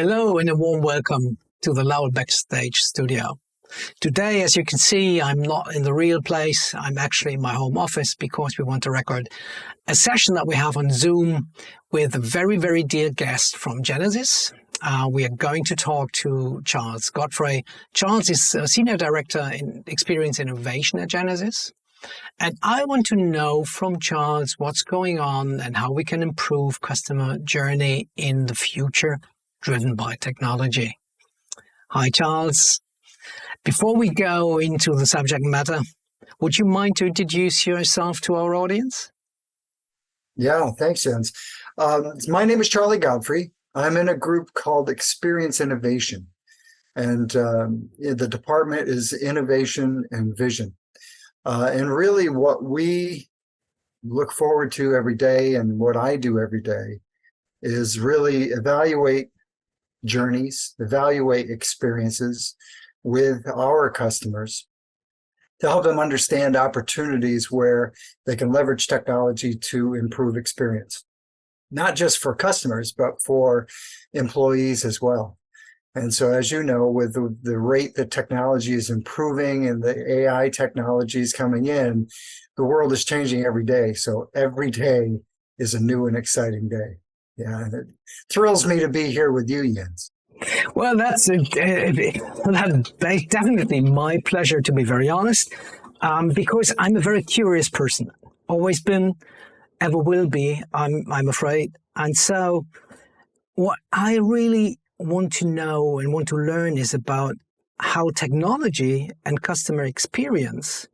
Hello and a warm welcome to the Loud Backstage studio. Today, as you can see, I'm not in the real place. I'm actually in my home office because we want to record a session that we have on Zoom with a very, very dear guest from Genesis. We are going to talk to Charles Godfrey. Charles is a Senior Director in Experience Innovation at Genesis. And I want to know from Charles what's going on and how we can improve customer journey in the future driven by technology. Hi, Charles. Before we go into the subject matter, would you mind to introduce yourself to our audience? Yeah, thanks, Jens. My name is Charlie Godfrey. I'm in a group called Experience Innovation, and the department is Innovation and Vision. And really what we look forward to every day and what I do every day is really evaluate journeys, evaluate experiences with our customers to help them understand opportunities where they can leverage technology to improve experience, not just for customers, but for employees as well. And so, as you know, with the rate that technology is improving and the AI technology is coming in, the world is changing every day. So every day is a new and exciting day. Yeah, and it thrills me to be here with you, Jens. Well, that's definitely my pleasure, to be very honest, because I'm a very curious person. Always been, ever will be, I'm afraid. And so what I really want to know and want to learn is about how technology and customer experience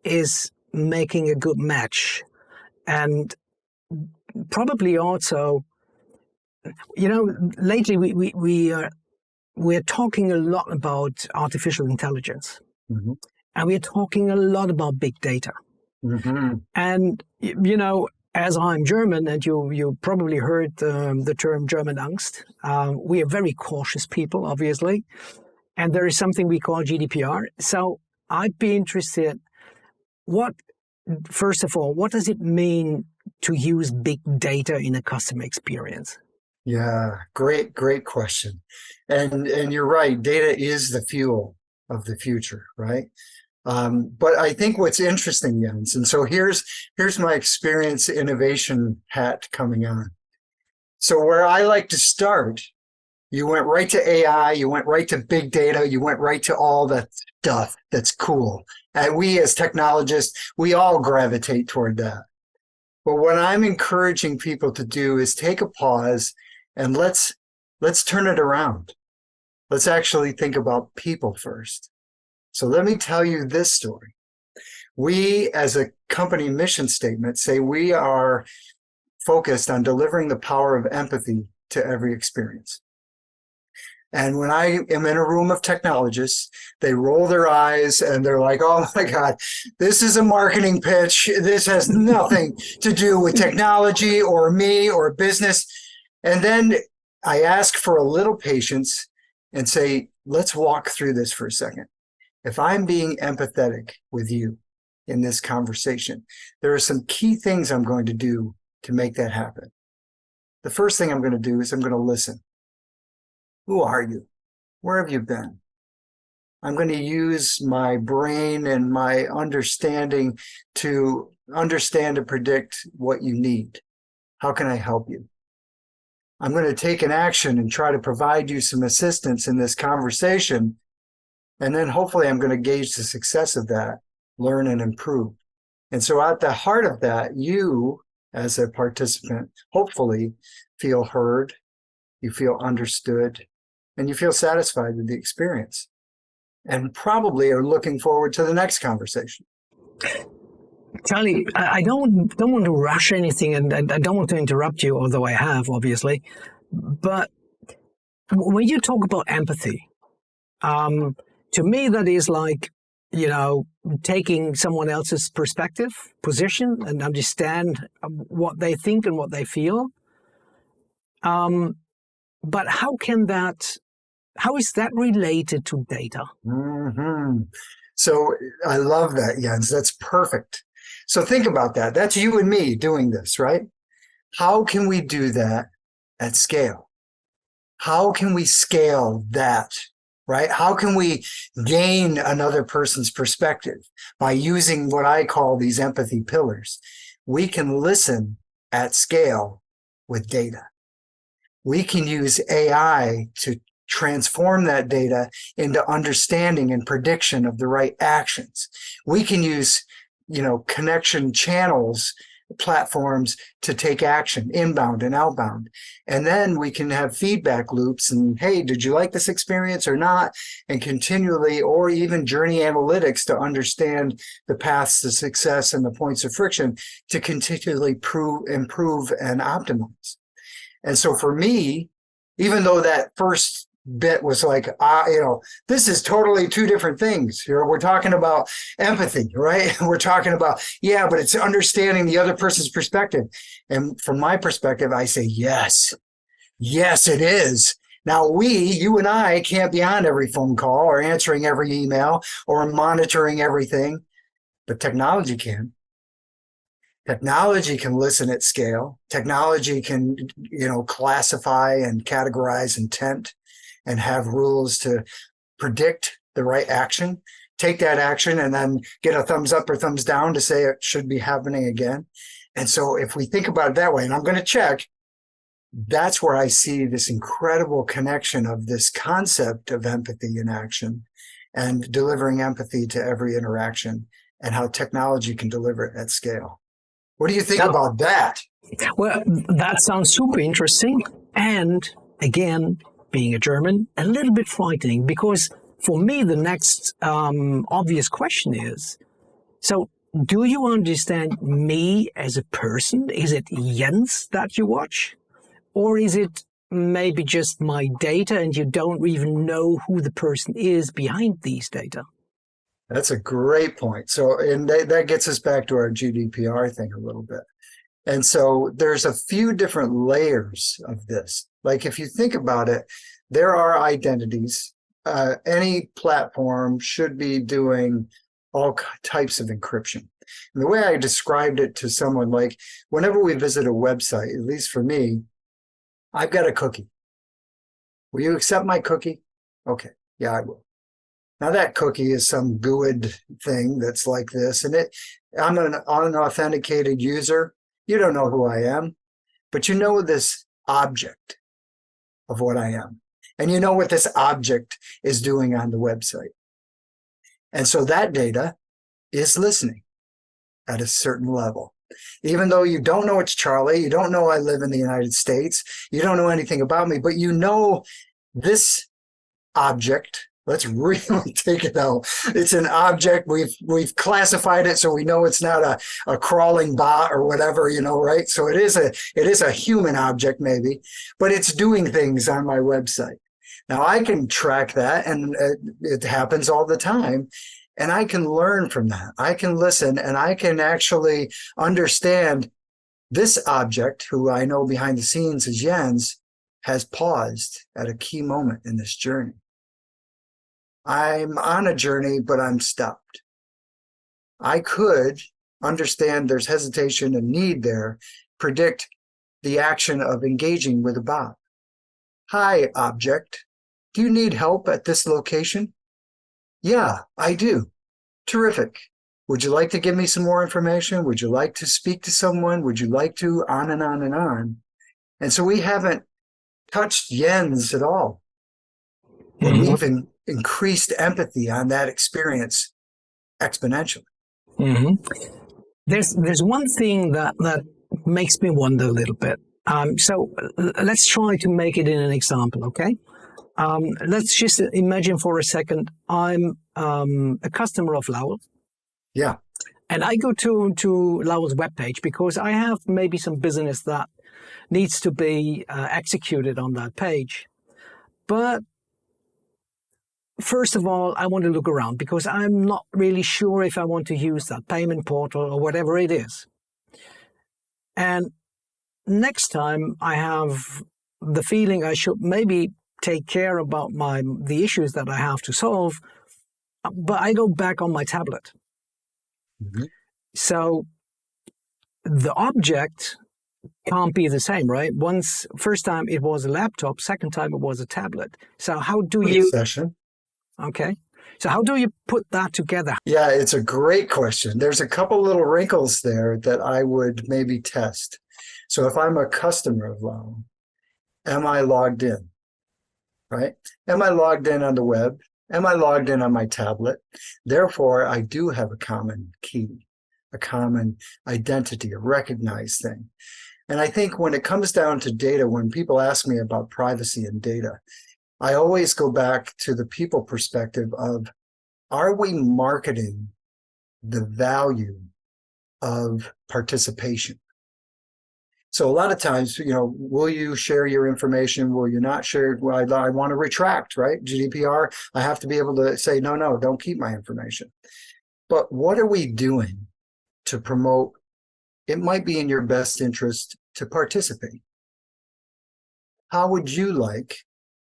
is making a good match. And probably also, lately we're talking a lot about artificial intelligence, mm-hmm. and we're talking a lot about big data. Mm-hmm. And, as I'm German, and you probably heard the term German Angst, we are very cautious people, obviously. And there is something we call GDPR. So I'd be interested, first of all, what does it mean to use big data in a customer experience? Yeah, great question. And you're right, data is the fuel of the future, right? But I think what's interesting, Jens, and so here's my experience innovation hat coming on. So where I like to start, you went right to AI, you went right to big data, you went right to all that stuff that's cool. And we as technologists, we all gravitate toward that. But what I'm encouraging people to do is take a pause and let's turn it around. Let's actually think about people first. So let me tell you this story. We, as a company mission statement, say we are focused on delivering the power of empathy to every experience. And when I am in a room of technologists, they roll their eyes and they're like, oh my God, this is a marketing pitch. This has nothing to do with technology or me or business. And then I ask for a little patience and say, let's walk through this for a second. If I'm being empathetic with you in this conversation, there are some key things I'm going to do to make that happen. The first thing I'm going to do is I'm going to listen. Who are you? Where have you been? I'm going to use my brain and my understanding to understand and predict what you need. How can I help you? I'm going to take an action and try to provide you some assistance in this conversation. And then hopefully I'm going to gauge the success of that, learn and improve. And so at the heart of that, you as a participant, hopefully feel heard, you feel understood, and you feel satisfied with the experience. And probably are looking forward to the next conversation. Charlie, I don't want to rush anything, and I don't want to interrupt you, although I have, obviously. But when you talk about empathy, to me, that is like, taking someone else's perspective, position, and understand what they think and what they feel. But how is that related to data? Mm-hmm. So I love that, Jens. That's perfect. So think about that. That's you and me doing this, right? How can we do that at scale? How can we scale that, right? How can we gain another person's perspective by using what I call these empathy pillars? We can listen at scale with data. We can use AI to transform that data into understanding and prediction of the right actions. We can use, connection channels, platforms to take action, inbound and outbound. And then we can have feedback loops and, hey, did you like this experience or not? And continually, or even journey analytics to understand the paths to success and the points of friction to continually improve and optimize. And so for me, even though that first bit was like, this is totally two different things. We're talking about empathy, right? We're talking about, but it's understanding the other person's perspective. And from my perspective, I say, yes, it is. Now you and I can't be on every phone call or answering every email or monitoring everything, but technology can. Technology can listen at scale. Technology can, classify and categorize intent and have rules to predict the right action, take that action, and then get a thumbs up or thumbs down to say it should be happening again. And so if we think about it that way, and I'm going to check, that's where I see this incredible connection of this concept of empathy in action and delivering empathy to every interaction and how technology can deliver it at scale. What do you think about that? Well, that sounds super interesting. And again, being a German, a little bit frightening, because for me, the next obvious question is, so do you understand me as a person? Is it Jens that you watch? Or is it maybe just my data and you don't even know who the person is behind these data? That's a great point. So, and that gets us back to our GDPR thing a little bit. And so there's a few different layers of this. Like if you think about it, there are identities. Any platform should be doing all types of encryption. And the way I described it to someone, like whenever we visit a website, at least for me, I've got a cookie. Will you accept my cookie? Okay, yeah, I will. Now that cookie is some GUID thing that's like this, and I'm an unauthenticated user. You don't know who I am, but you know this object of what I am. And you know what this object is doing on the website. And so that data is listening at a certain level. Even though you don't know it's Charlie, you don't know I live in the United States, you don't know anything about me, but you know this object. Let's really take it out. It's an object. We've classified it so we know it's not a crawling bot or whatever, right? So it is a human object maybe, but it's doing things on my website. Now I can track that, and it happens all the time. And I can learn from that. I can listen, and I can actually understand this object, who I know behind the scenes is Jens, has paused at a key moment in this journey. I'm on a journey, but I'm stopped. I could understand there's hesitation and need there, predict the action of engaging with a bot. Hi, object. Do you need help at this location? Yeah, I do. Terrific. Would you like to give me some more information? Would you like to speak to someone? Would you like to? On and on and on. And so we haven't touched Jens at all. But we've increased empathy on that experience exponentially. There's one thing that makes me wonder a little bit. So let's try to make it in an example, okay? Let's just imagine for a second I'm a customer of Lowell. Yeah. And I go to Lowell's webpage because I have maybe some business that needs to be executed on that page. But first of all, I want to look around because I'm not really sure if I want to use that payment portal or whatever it is. And next time I have the feeling I should maybe take care about the issues that I have to solve, but I go back on my tablet. So the object can't be the same, right? First time it was a laptop, second time it was a tablet. So how do you, Session. okay. So how do you put that together? Yeah, it's a great question. There's a couple little wrinkles there that I would maybe test. So if I'm a customer of Loan, am I logged in, right? Am I logged in on the web? Am I logged in on my tablet? Therefore, I do have a common key, a common identity, a recognized thing. And I think when it comes down to data, when people ask me about privacy and data, I always go back to the people perspective of, are we marketing the value of participation? So a lot of times, will you share your information? Will you not share? Well, I want to retract, right? GDPR, I have to be able to say, no, don't keep my information. But what are we doing to promote? It might be in your best interest to participate. How would you like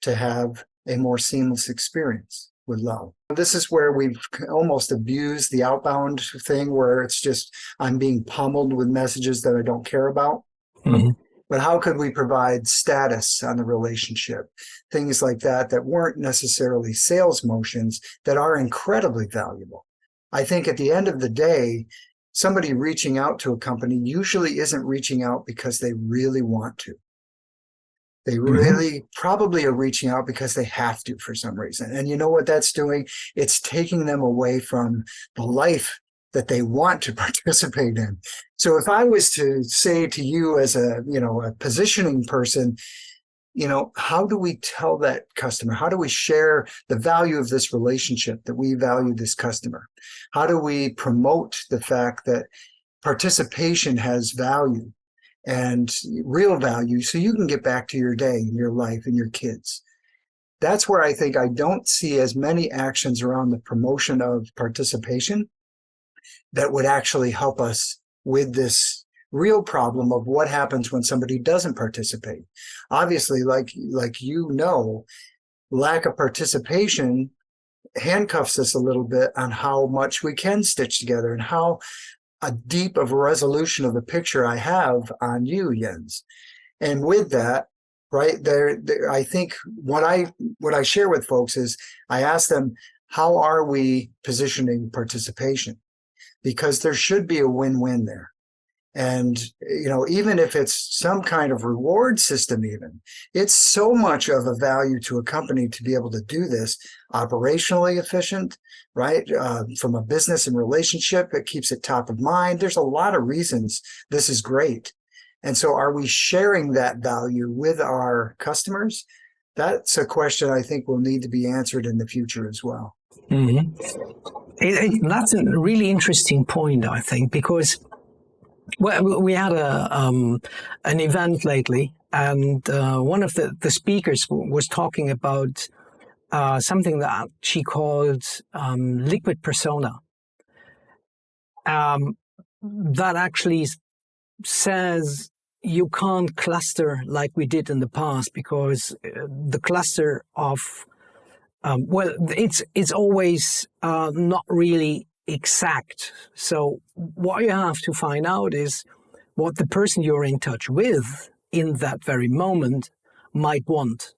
to have a more seamless experience with Love? This is where we've almost abused the outbound thing, where it's just, I'm being pummeled with messages that I don't care about. Mm-hmm. But how could we provide status on the relationship? Things like that weren't necessarily sales motions that are incredibly valuable. I think at the end of the day, somebody reaching out to a company usually isn't reaching out because they really want to. They really probably are reaching out because they have to for some reason. And you know what that's doing? It's taking them away from the life that they want to participate in. So if I was to say to you as a positioning person, how do we tell that customer? How do we share the value of this relationship, that we value this customer? How do we promote the fact that participation has value and real value, so you can get back to your day and your life and your kids? That's where I think I don't see as many actions around the promotion of participation that would actually help us with this real problem of what happens when somebody doesn't participate. Obviously, like lack of participation handcuffs us a little bit on how much we can stitch together and how a deep of a resolution of the picture I have on you, Jens. And with that, right there, I think what I share with folks is I ask them, how are we positioning participation? Because there should be a win-win there. And, even if it's some kind of reward system, it's so much of a value to a company to be able to do this operationally efficient, right? From a business and relationship, it keeps it top of mind. There's a lot of reasons this is great. And so are we sharing that value with our customers? That's a question I think will need to be answered in the future as well. Mm-hmm. That's a really interesting point, I think, because we had an event lately, and one of the speakers was talking about something that she called liquid persona. That actually says you can't cluster like we did in the past, because the cluster of it's always not really exact. So what you have to find out is what the person you're in touch with in that very moment might want.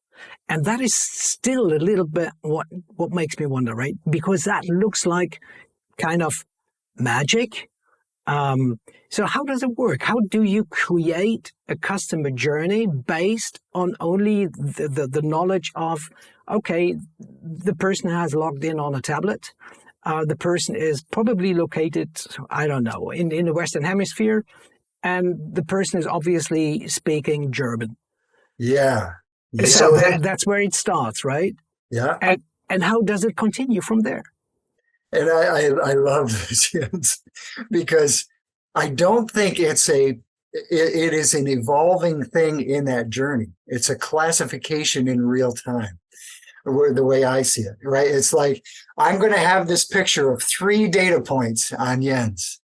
And that is still a little bit what makes me wonder, right? Because that looks like kind of magic. So how does it work? How do you create a customer journey based on only the knowledge of, okay, the person has logged in on a tablet. The person is probably located, I don't know, in the Western Hemisphere, and the person is obviously speaking German. Yeah. So that's where it starts, right? Yeah. And how does it continue from there? And I love this, Jens, because I don't think it is an evolving thing in that journey. It's a classification in real time, the way I see it, right? It's like, I'm going to have this picture of 3 data points on Jens.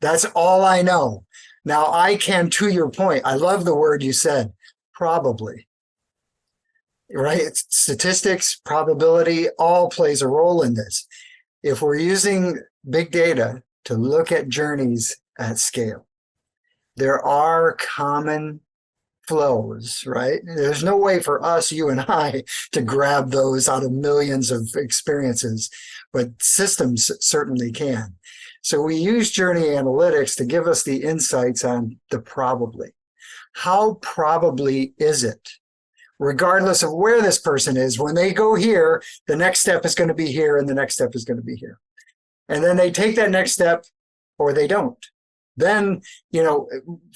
That's all I know. Now I can, to your point, I love the word you said, probably, right? It's statistics, probability, all plays a role in this. If we're using big data to look at journeys at scale, there are common flows, right? There's no way for us, you and I, to grab those out of millions of experiences, but systems certainly can. So we use journey analytics to give us the insights on the probably. How probably is it? Regardless of where this person is, when they go here, the next step is going to be here and the next step is going to be here. And then they take that next step or they don't. Then,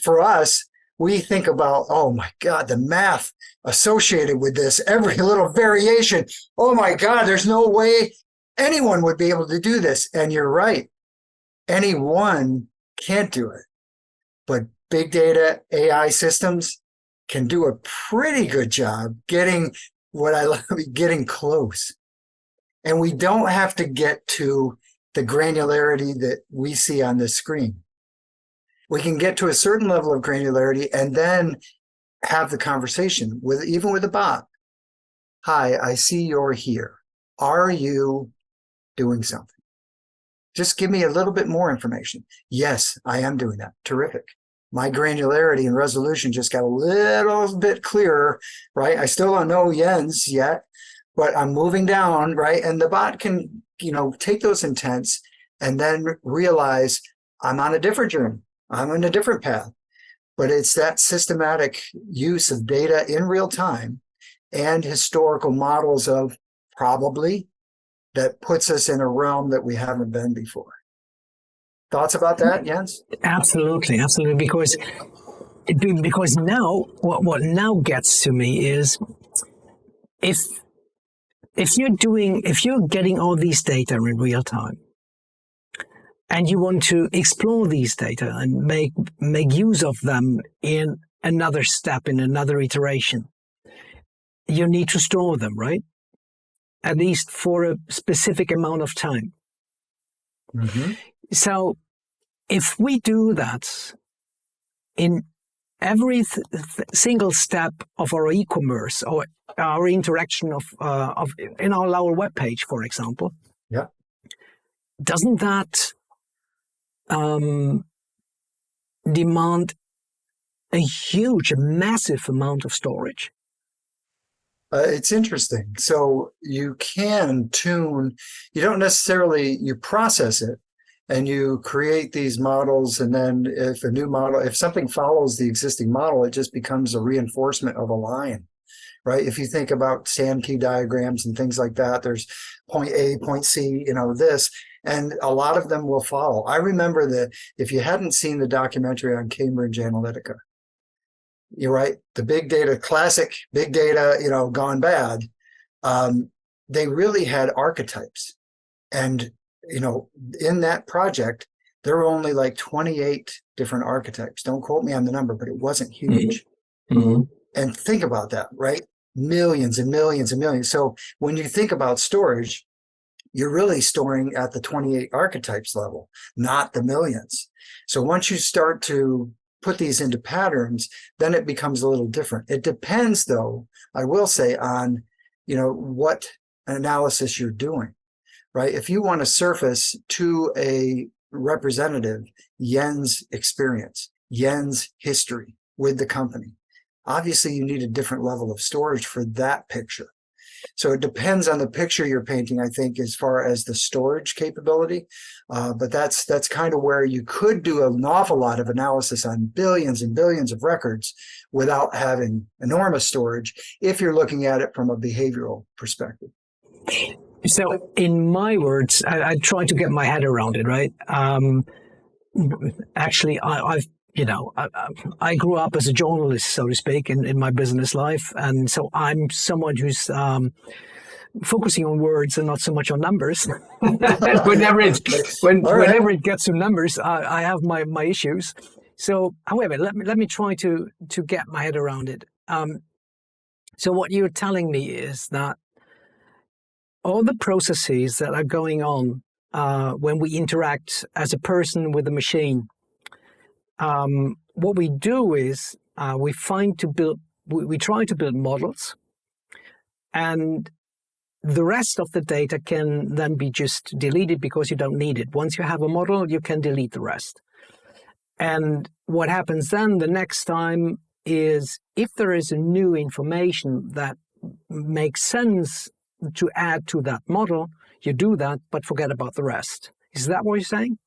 for us, we think about, oh my God, the math associated with this, every little variation. Oh my God, there's no way anyone would be able to do this. And you're right. Anyone can't do it. But big data AI systems can do a pretty good job getting getting close. And we don't have to get to the granularity that we see on this screen. We can get to a certain level of granularity and then have the conversation even with a bot. Hi, I see you're here. Are you doing something? Just give me a little bit more information. Yes, I am doing that. Terrific. My granularity and resolution just got a little bit clearer, right? I still don't know Jens yet, but I'm moving down, right? And the bot can, take those intents and then realize I'm on a different journey. I'm on a different path. But it's that systematic use of data in real time and historical models of probably that puts us in a realm that we haven't been before. Thoughts about that, Jens? Absolutely. Because now, what now gets to me is if you're getting all these data in real time, and you want to explore these data and make use of them in another step, in another iteration, you need to store them, right? At least for a specific amount of time. Mm-hmm. So if we do that in every single step of our e-commerce or our interaction in our web page, for example, yeah, doesn't that demand a massive amount of storage? It's interesting. So you can tune, you process it and you create these models. And then if something follows the existing model, it just becomes a reinforcement of a line, right? If you think about sand key diagrams and things like that, there's point A, point C, this, and a lot of them will follow. I remember that if you hadn't seen the documentary on Cambridge Analytica, you're right, the big data, classic big data, gone bad. They really had archetypes. And, in that project, there were only like 28 different archetypes. Don't quote me on the number, but it wasn't huge. Mm-hmm. And think about that, right? Millions and millions and millions. So when you think about storage, you're really storing at the 28 archetypes level, not the millions. So once you start to put these into patterns, then it becomes a little different. It depends, though, I will say, on, what analysis you're doing, right? If you want to surface to a representative Jens' experience, Jens' history with the company, obviously you need a different level of storage for that picture. So it depends on the picture you're painting, I think, as far as the storage capability. But that's kind of where you could do an awful lot of analysis on billions and billions of records without having enormous storage if you're looking at it from a behavioral perspective. So in my words, I try to get my head around it, right? Actually, I grew up as a journalist, so to speak, in my business life. And so I'm someone who's focusing on words and not so much on numbers. Whenever it gets to numbers, I have my issues. So, however, let me try to get my head around it. So what you're telling me is that all the processes that are going on when we interact as a person with a machine, what we do is we try to build models, and the rest of the data can then be just deleted because you don't need it. Once you have a model, you can delete the rest. And what happens then the next time is if there is a new information that makes sense to add to that model, you do that, but forget about the rest. Is that what you're saying?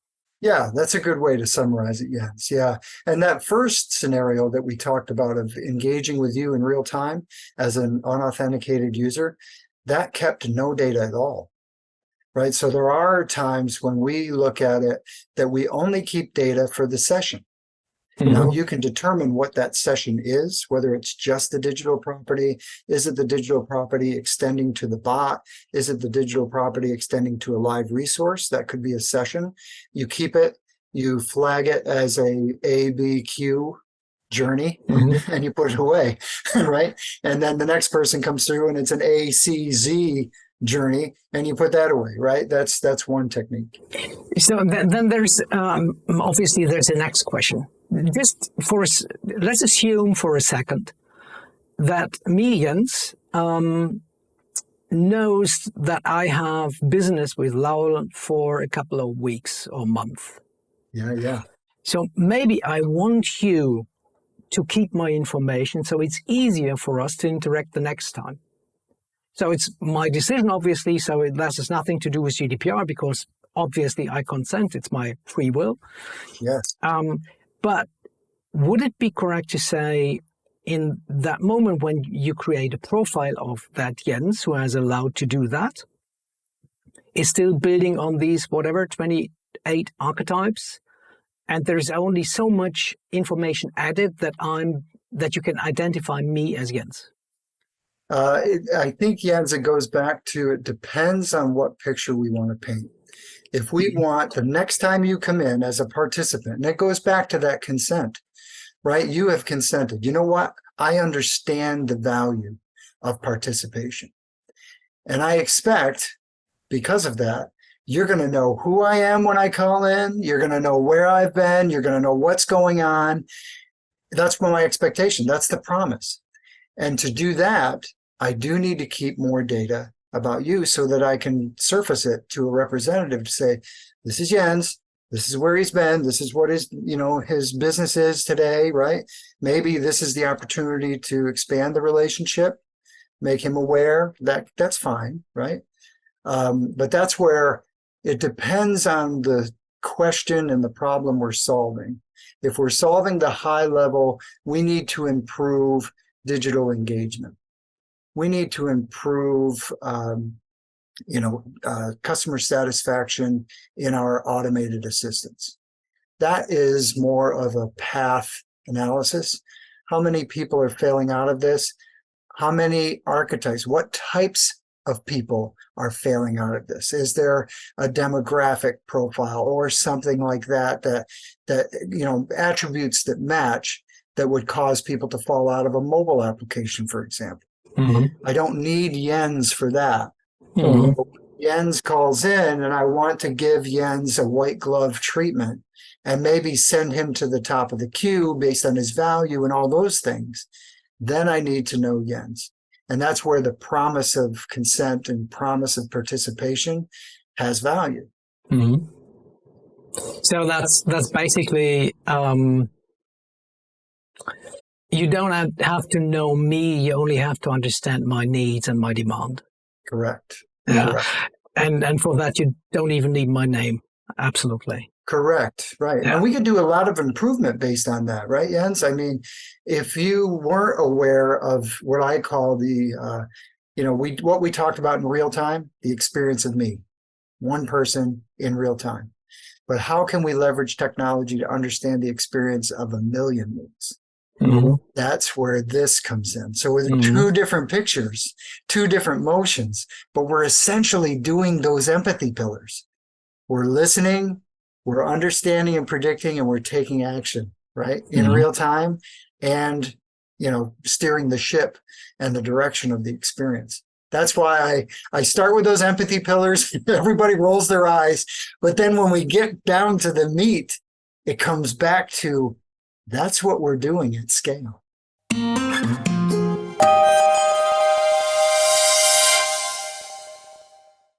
Yeah, that's a good way to summarize it, Jens. Yeah. And that first scenario that we talked about of engaging with you in real time as an unauthenticated user, that kept no data at all, right? So there are times when we look at it that we only keep data for the session. Now, you can determine what that session is, whether it's just the digital property. Is it the digital property extending to the bot? Is it the digital property extending to a live resource? That could be a session. You keep it, you flag it as a B, Q journey, and you put it away, right? And then the next person comes through and it's an A, C, Z journey, and you put that away, right? That's one technique. So then there's obviously there's a next question. Just let's assume for a second that me, Jens, knows that I have business with Lowell for a couple of weeks or month. Yeah. So maybe I want you to keep my information so it's easier for us to interact the next time. So it's my decision, obviously, so that has nothing to do with GDPR because obviously I consent, it's my free will. Yes. But would it be correct to say in that moment when you create a profile of that Jens who has allowed to do that, is still building on these, 28 archetypes, and there's only so much information added that you can identify me as Jens? I think, Jens, it goes back to, it depends on what picture we want to paint. If we want the next time you come in as a participant, and it goes back to that consent, right? You have consented. You know what? I understand the value of participation. And I expect, because of that, you're going to know who I am when I call in. You're going to know where I've been. You're going to know what's going on. That's my expectation. That's the promise. And to do that, I do need to keep more data about you so that I can surface it to a representative to say, this is Jens, this is where he's been, this is what his business is today, right? Maybe this is the opportunity to expand the relationship, make him aware. That's fine, right? But that's where it depends on the question and the problem we're solving. If we're solving the high level, we need to improve digital engagement. We need to improve, customer satisfaction in our automated assistants. That is more of a path analysis. How many people are failing out of this? How many archetypes? What types of people are failing out of this? Is there a demographic profile or something like that attributes that match that would cause people to fall out of a mobile application, for example? I don't need Jens for that. Jens calls in and I want to give Jens a white glove treatment and maybe send him to the top of the queue based on his value and all those things. Then I need to know Jens. And that's where the promise of consent and promise of participation has value. So that's basically, you don't have to know me, you only have to understand my needs and my demand. Correct. Yeah. Correct. And for that, you don't even need my name. Absolutely. Correct. Right. Yeah. And we can do a lot of improvement based on that, right, Jens? I mean, if you weren't aware of what I call the, what we talked about in real time, the experience of me, one person in real time. But how can we leverage technology to understand the experience of a million me's? That's where this comes in. So with two different pictures, two different motions, but we're essentially doing those empathy pillars. We're listening, we're understanding and predicting, and we're taking action, right? In real time and, steering the ship and the direction of the experience. That's why I start with those empathy pillars. Everybody rolls their eyes. But then when we get down to the meat, it comes back to that's what we're doing at scale.